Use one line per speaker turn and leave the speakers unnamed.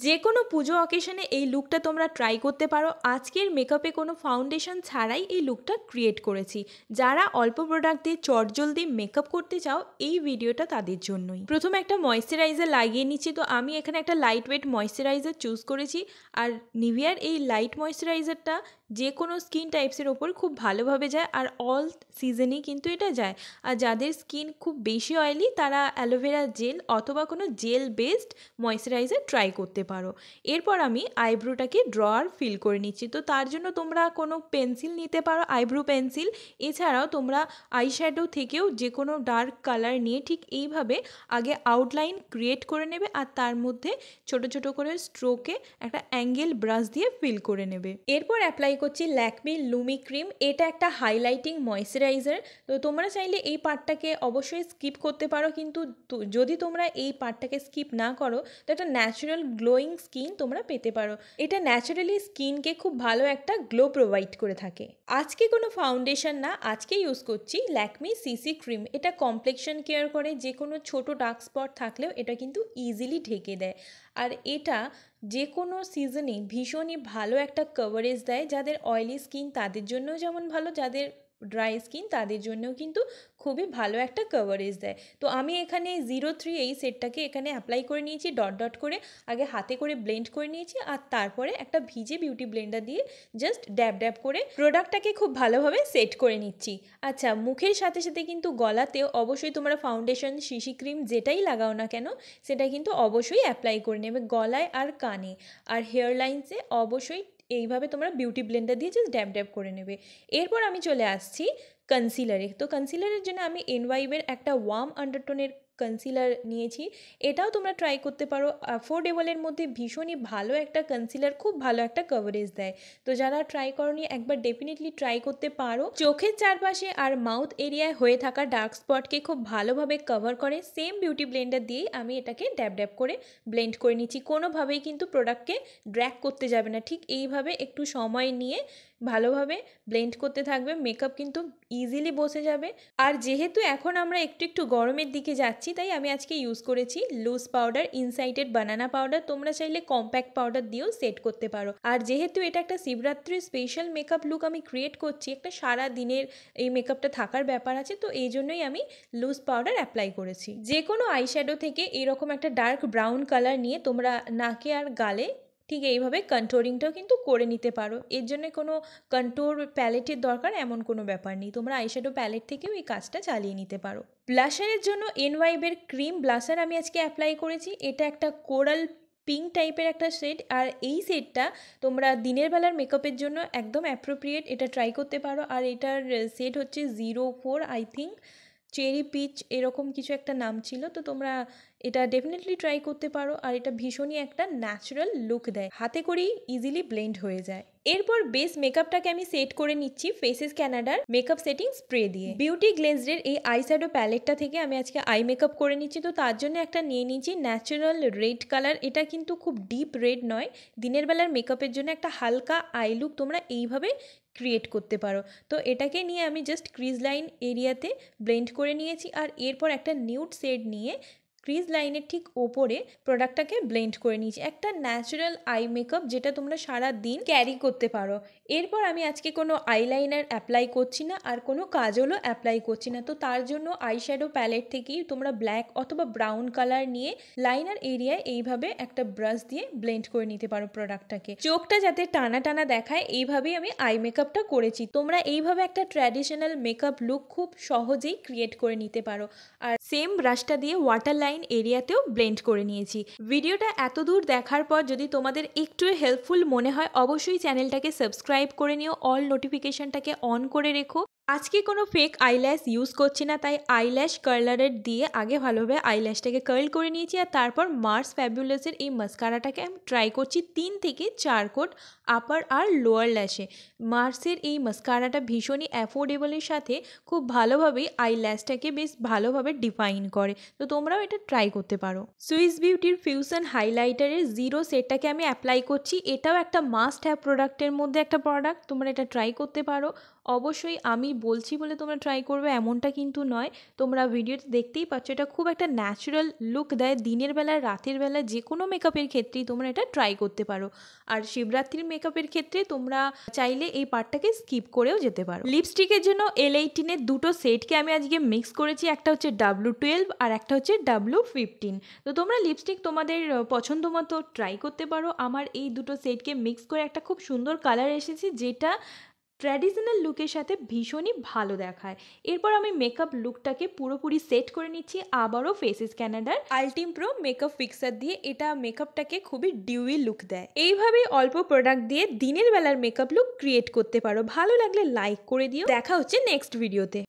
যে কোনো পুজো অকেশনে এই লুকটা তোমরা ট্রাই করতে পারো। আজকের মেকআপে কোনো ফাউন্ডেশন ছাড়াই এই লুকটা ক্রিয়েট করেছি। যারা অল্প প্রোডাক্ট দিয়ে চটজলদি মেকআপ করতে চাও এই ভিডিওটা তাদের জন্যই। প্রথমে একটা ময়েশ্চারাইজার লাগিয়ে নিচ্ছি। তো আমি এখানে একটা লাইট ওয়েট ময়েশ্চারাইজার চুজ করেছি। আর নিভিয়ার এই লাইট ময়েশ্চারাইজারটা যে কোনো স্কিন টাইপসের ওপর খুব ভালোভাবে যায় আর অল সিজনেই কিন্তু এটা যায়। আর যাদের স্কিন খুব বেশি অয়েলি তারা অ্যালোভেরা জেল অথবা কোনো জেল বেসড ময়েশ্চারাইজার ট্রাই করতে পারো। এরপর আমি আইব্রোটাকে ড্রয়ার ফিল করে নিচ্ছি। তো তার জন্য তোমরা কোনো পেন্সিল নিতে পারো, আইব্রো পেন্সিল। এছাড়াও তোমরা আইশ্যাডো থেকেও যে কোনো ডার্ক কালার নিয়ে ঠিক এইভাবে আগে আউটলাইন ক্রিয়েট করে নেবে আর তার মধ্যে ছোট ছোট করে স্ট্রোকে একটা অ্যাঙ্গেল ব্রাশ দিয়ে ফিল করে নেবে। এরপর অ্যাপ্লাই করছি ল্যাকমি লুমি ক্রিম। এটা একটা হাইলাইটিং ময়েশ্চারাইজার। তো তোমরা চাইলে এই পার্টটাকে অবশ্যই স্কিপ করতে পারো, কিন্তু যদি তোমরা এই পার্টটাকে স্কিপ না করো তো একটা ন্যাচারাল গ্লোয়িং স্কিন তোমরা পেতে পারো। এটা ন্যাচারালি স্কিনকে খুব ভালো একটা গ্লো প্রোভাইড করে থাকে। আজকে কোনো ফাউন্ডেশন না, আজকে ইউজ করছি ল্যাকমি সিসি ক্রিম। এটা কমপ্লেক্সন কেয়ার করে, যে কোনো ছোট ডার্ক স্পট থাকলেও এটা কিন্তু ইজিলি ঢেকে দেয়। আর এটা যে কোনো সিজনে ভীষণই ভালো একটা কভারেজ দেয়। যাদের অয়েলি স্কিন তাদের জন্যও যেমন ভালো, যাদের ড্রাই স্কিন তাদের জন্যও কিন্তু খুবই ভালো একটা কভারেজ দেয়। তো আমি এখানে 03 এই সেটটাকে এখানে অ্যাপ্লাই করে নিয়েছি ডট ডট করে। আগে হাতে করে ব্লেন্ড করে নিয়েছি আর তারপরে একটা ভিজে বিউটি ব্লেন্ডার দিয়ে জাস্ট ড্যাব ড্যাব করে প্রোডাক্টটাকে খুব ভালোভাবে সেট করে নিচ্ছি। আচ্ছা, মুখের সাথে সাথে কিন্তু গলাতেও অবশ্যই তোমরা ফাউন্ডেশন সিসি ক্রিম যেটাই লাগাও না কেন সেটা কিন্তু অবশ্যই অ্যাপ্লাই করে নেবে গলায় আর কানে। আর হেয়ার লাইন্সে অবশ্যই এইভাবে তোমরা বিউটি ব্লেন্ডার দিয়ে জাস্ট ড্যাব ড্যাব করে নেবে। এরপর আমি চলে আসছি কনসিলারে। তো কনসিলারের জন্য আমি এনওয়াইবের একটা ওয়ার্ম আন্ডারটোনের কনসিলার নিয়েছি। এটাও তোমরা ট্রাই করতে পারো। অ্যাফোর্ডেবলের মধ্যে ভীষণই ভালো একটা কনসিলার, খুব ভালো একটা কভারেজ দেয়। তো যারা ট্রাই করনি একবার ডেফিনেটলি ট্রাই করতে পারো। চোখের চারপাশে আর মাউথ এরিয়ায় হয়ে থাকা ডার্ক স্পটকে খুব ভালোভাবে কভার করে। সেম বিউটি ব্লেন্ডার দিয়েই আমি এটাকে ড্যাব ড্যাব করে ব্লেন্ড করে নিচ্ছি। কোনোভাবেই কিন্তু প্রোডাক্টকে ড্র্যাগ করতে যাবে না, ঠিক এইভাবে একটু সময় নিয়ে ভালোভাবে ব্লেন্ড করতে থাকবে। মেকআপ কিন্তু ইজিলি বসে যাবে। আর যেহেতু এখন আমরা একটু একটু গরমের দিকে যাচ্ছি তাই আমি আজকে ইউজ করেছি লুজ পাউডার, ইনসাইটেড বানানা পাউডার। তোমরা চাইলে কম্প্যাক্ট পাউডার দিয়েও সেট করতে পারো। আর যেহেতু এটা একটা শিবরাত্রির স্পেশাল মেকআপ লুক আমি ক্রিয়েট করছি, একটা সারা দিনের এই মেকআপটা থাকার ব্যাপার আছে, তো এই জন্যই আমি লুজ পাউডার অ্যাপ্লাই করেছি। যে কোনো আইশ্যাডো থেকে এরকম একটা ডার্ক ব্রাউন কালার নিয়ে তোমরা নাকে আর গালে ঠিক এইভাবে কন্ট্রোরিংটাও কিন্তু করে নিতে পারো। এর জন্য কোনো কন্ট্রোর প্যালেটের দরকার এমন কোনো ব্যাপার নেই, তোমরা আইশ্যাডো প্যালেট থেকেও এই কাজটা চালিয়ে নিতে পারো। ব্লাশারের জন্য এনওয়াইবের ক্রিম ব্লাশার আমি আজকে অ্যাপ্লাই করেছি। এটা একটা কোরাল পিঙ্ক টাইপের একটা শেড। আর এই শেডটা তোমরা দিনের বেলার মেকআপের জন্য একদম অ্যাপ্রোপ্রিয়েট, এটা ট্রাই করতে পারো। আর এটার শেড হচ্ছে 04 আই থিঙ্ক, চেরি পিচ এরকম কিছু একটা নাম ছিল। তো তোমরা এটা ডেফিনেটলি ট্রাই করতে পারো। আর এটা ভীষণই একটা ন্যাচারাল লুক দেয়, হাতে করেই ইজিলি ব্লেন্ড হয়ে যায়। এরপর বেস মেকআপটাকে আমি সেট করে নিচ্ছি ফেসেস ক্যানাডার মেকআপ সেটিং স্প্রে দিয়ে। বিউটি গ্লেজডের এই আইশ্যাডো প্যালেটটা থেকে আমি আজকে আই মেকআপ করে নিচ্ছি। তো তার জন্য একটা নিয়ে নিচ্ছি ন্যাচারাল রেড কালার। এটা কিন্তু খুব ডিপ রেড নয়, দিনের বেলার মেকআপের জন্য একটা হালকা আই লুক তোমরা এইভাবে ক্রিয়েট করতে পারো। তো এটাকে নিয়ে আমি জাস্ট ক্রিজ লাইন এরিয়াতে ব্লেন্ড করে নিয়েছি। আর এরপর একটা নিউড শেড নিয়ে ক্রিজ লাইনের ঠিক ওপরে প্রোডাক্টটাকে ব্লেন্ড করে নিয়েছি। একটা ন্যাচারাল আই মেকআপ যেটা তোমরা সারা দিন ক্যারি করতে পারো। এরপর আমি আজকে কোনো আইলাইনার অ্যাপ্লাই করছি না আর কোনো কাজলও অ্যাপ্লাই করছি না। তো তার জন্য আইশ্যাডো প্যালেট থেকেই তোমরা ব্ল্যাক অথবা ব্রাউন কালার নিয়ে লাইনার এরিয়ায় এইভাবে একটা ব্রাশ দিয়ে ব্লেন্ড করে নিতে পারো প্রোডাক্টটাকে। চোখটা যাতে টানা টানা দেখায় এইভাবেই আমি আই মেকআপটা করেছি। তোমরা এইভাবে একটা ট্র্যাডিশনাল মেকআপ লুক খুব সহজেই ক্রিয়েট করে নিতে পারো। আর সেম ব্রাশটা দিয়ে ওয়াটার লাইন এরিয়াতেও ব্লেন্ড করে নিয়েছি। ভিডিওটা এত দূর দেখার পর যদি তোমাদের একটু হেল্পফুল মনে হয় অবশ্যই চ্যানেলটাকে সাবস্ক্রাইব করে নিও, অল নোটিফিকেশনটাকে অন করে রেখো। আজকে কোনো ফেক আইল্যাশ ইউজ করছি না, তাই আইল্যাশ কার্লারের দিয়ে আগে ভালোভাবে আইল্যাশটাকে কার্ল করে নিয়েছি। আর তারপর মার্স ফ্যাবুলাসের এই মাস্কারাটাকে আমি ট্রাই করছি 3 থেকে 4 কোট আপার আর লোয়ার ল্যাশে। মার্সের এই মাস্কারাটা ভীষণই অ্যাফোর্ডেবলের সাথে খুব ভালোভাবেই আইল্যাশটাকে বেশ ভালোভাবে ডিফাইন করে। তো তোমরাও এটা ট্রাই করতে পারো। সুইস বিউটির ফিউশন হাইলাইটারের 0 সেটটাকে আমি অ্যাপ্লাই করছি। এটাও একটা মাস্ট হ্যাভ প্রোডাক্টের মধ্যে একটা প্রোডাক্ট, তোমরা এটা ট্রাই করতে পারো। অবশ্যই আমি বলছি বলে তোমরা ট্রাই করবে এমনটা কিন্তু নয়। তোমরা ভিডিওতে দেখতেই পাচ্ছ এটা খুব একটা ন্যাচারাল লুক দেয়। দিনের বেলা রাতের বেলা যে কোনো মেকআপের ক্ষেত্রেই তোমরা এটা ট্রাই করতে পারো। আর শিবরাত্রির মেকআপের ক্ষেত্রে তোমরা চাইলে এই পার্টটাকে স্কিপ করেও যেতে পারো। লিপস্টিকের জন্য L18-এর দুটো সেটকে আমি আজকে মিক্স করেছি। একটা হচ্ছে W12 আর একটা হচ্ছে W15। তো তোমরা লিপস্টিক তোমাদের পছন্দ মতো ট্রাই করতে পারো। আমার এই দুটো সেটকে মিক্স করে একটা খুব সুন্দর কালার এসেছে, যেটা ট্র্যাডিশনাল লুকের সাথে ভীষণই ভালো দেখায়। এরপর আমি মেকআপ লুকটাকে পুরোপুরি সেট করে নিচ্ছি আবারও ফেসেস ক্যানাডার আলটিম প্রো মেকআপ ফিক্সার দিয়ে। এটা মেকআপটাকে খুবই ডিউই লুক দেয়। এইভাবেই অল্প প্রোডাক্ট দিয়ে দিনের বেলার মেকআপ লুক ক্রিয়েট করতে পারো। ভালো লাগলে লাইক করে দিও। দেখা হচ্ছে নেক্সট ভিডিওতে।